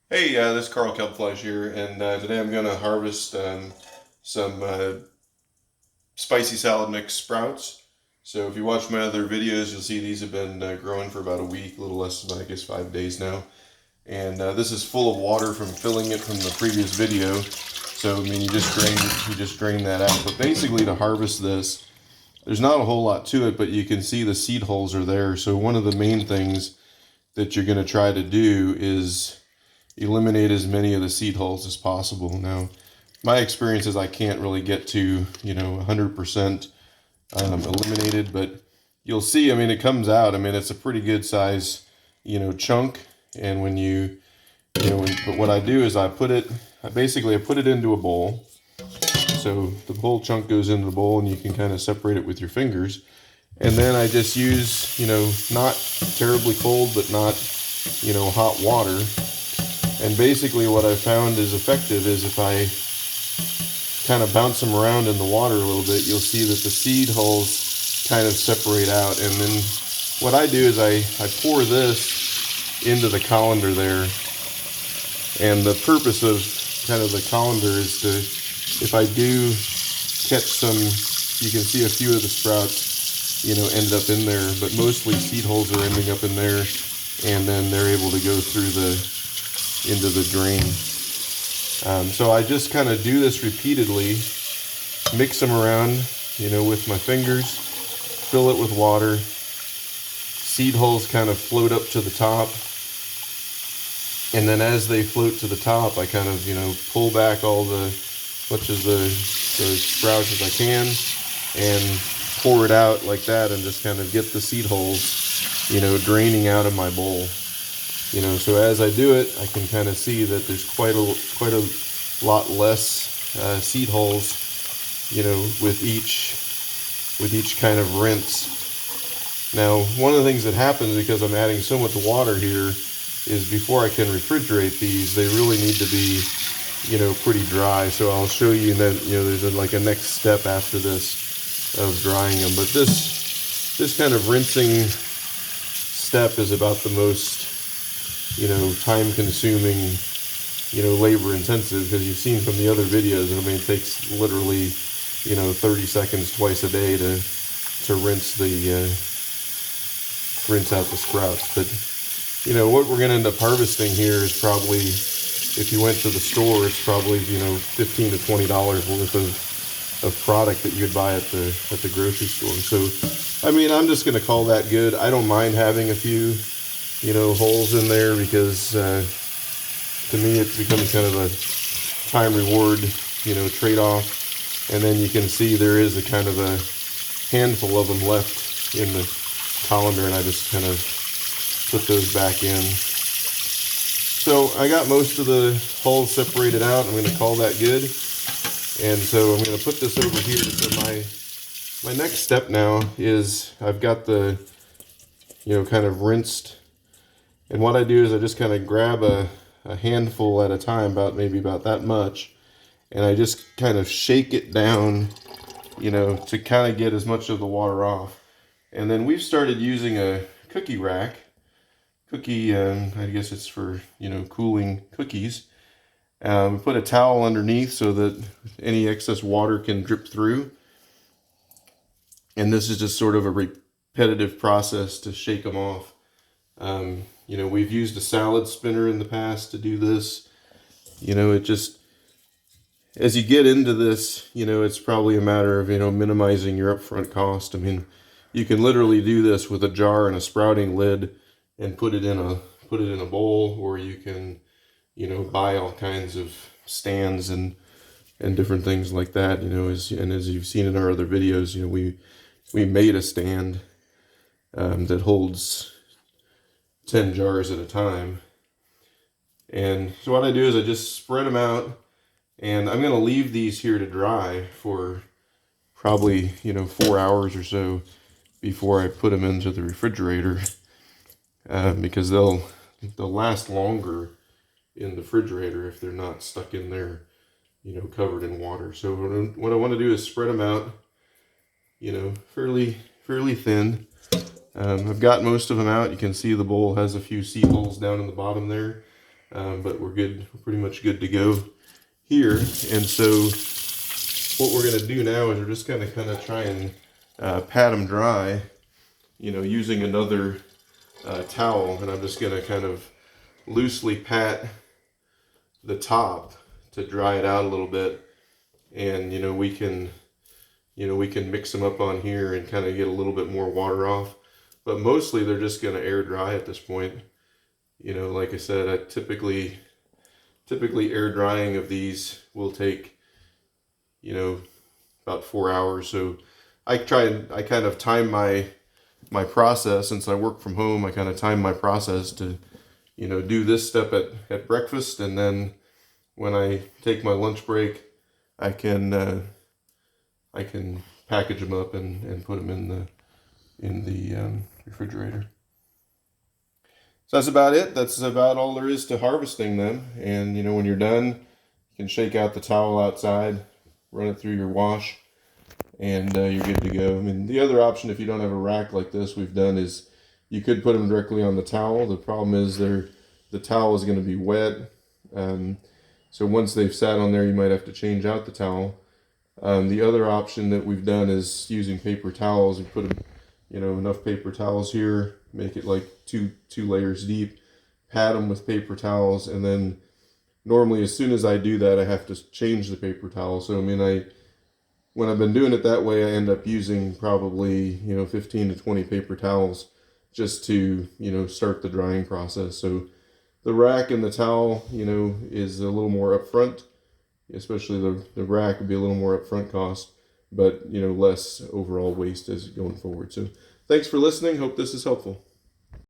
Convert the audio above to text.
Hey, this is Carl Kelpfleisch here, and today I'm going to harvest some spicy salad mix sprouts. So if you watch my other videos, you'll see these have been growing for about a week, a little less than I guess 5 days now. And this is full of water from filling it from the previous video. So I mean, you just drain that out. But basically, to harvest this, there's not a whole lot to it, but you can see the seed holes are there. So one of the main things that you're going to try to do is eliminate as many of the seed holes as possible. Now, my experience is I can't really get to 100% eliminated, but you'll see. I mean, it comes out. I mean, it's a pretty good size chunk. And when but what I do is I put it. I put it into a bowl. So the whole chunk goes into the bowl, and you can kind of separate it with your fingers. And then I just use not terribly cold, but not hot water. And basically what I found is effective is if I kind of bounce them around in the water a little bit, you'll see that the seed holes kind of separate out. And then what I do is I pour this into the colander there. And the purpose of kind of the colander is to, if I do catch some, you can see a few of the sprouts, ended up in there, but mostly seed holes are ending up in there, and then they're able to go through into the drain. So I just kind of do this repeatedly, mix them around, with my fingers, fill it with water. Seed holes kind of float up to the top. And then as they float to the top, I kind of, pull back all much of the sprouts as I can and pour it out like that and just kind of get the seed holes, draining out of my bowl. So as I do it, I can kind of see that there's quite a lot less seed holes, with each kind of rinse. Now, one of the things that happens because I'm adding so much water here is before I can refrigerate these, they really need to be, pretty dry. So I'll show you that, there's a next step after this of drying them. But this kind of rinsing step is about the most time consuming, labor intensive, because you've seen from the other videos, I mean, it takes literally, 30 seconds twice a day to rinse out the sprouts. But, what we're going to end up harvesting here is probably, if you went to the store, it's probably, $15 to $20 worth of product that you'd buy at the grocery store. So, I mean, I'm just going to call that good. I don't mind having a few holes in there, because to me it becomes kind of a time reward, trade-off. And then you can see there is a kind of a handful of them left in the colander, and I just kind of put those back in. So I got most of the holes separated out. I'm going to call that good. And so I'm going to put this over here. So my next step now is I've got the kind of rinsed. And what I do is I just kind of grab a handful at a time, maybe about that much, and I just kind of shake it down, to kind of get as much of the water off. And then we've started using a cookie rack. I guess it's for, cooling cookies. We put a towel underneath so that any excess water can drip through. And this is just sort of a repetitive process to shake them off. We've used a salad spinner in the past to do this. It just, as you get into this, it's probably a matter of, minimizing your upfront cost. I mean, you can literally do this with a jar and a sprouting lid and put it in a bowl, or you can, buy all kinds of stands and different things like that. As you've seen in our other videos, we made a stand that holds 10 jars at a time. And so what I do is I just spread them out, and I'm going to leave these here to dry for probably 4 hours or so before I put them into the refrigerator, because they'll last longer in the refrigerator if they're not stuck in there covered in water. So what I want to do is spread them out fairly thin. I've got most of them out. You can see the bowl has a few seed holes down in the bottom there. but we're good. We're pretty much good to go here. And so what we're going to do now is we're just going to kind of try and pat them dry, you know, using another towel. And I'm just going to kind of loosely pat the top to dry it out a little bit. And, you know, we can mix them up on here and kind of get a little bit more water off. But mostly they're just going to air dry at this point. You know, like I said, I typically air drying of these will take, you know, about 4 hours. So I kind of time my process. Since I work from home, I kind of time my process to, you know, do this step at breakfast, and then when I take my lunch break, I can package them up and put them in the refrigerator. So that's about it. That's about all there is to harvesting them. And, you know, when you're done, you can shake out the towel outside, run it through your wash, and you're good to go. I mean, the other option, if you don't have a rack like this we've done, is you could put them directly on the towel. The problem is the towel is going to be wet. So once they've sat on there, you might have to change out the towel. The other option that we've done is using paper towels. And put them, you know, enough paper towels here, make it like two layers deep, pat them with paper towels, and then normally as soon as I do that, I have to change the paper towel. So I mean, when I've been doing it that way, I end up using probably, you know, 15 to 20 paper towels just to, you know, start the drying process. So the rack and the towel, you know, is a little more upfront, especially the rack would be a little more upfront cost, but, you know, less overall waste as going forward. So thanks for listening. Hope this is helpful.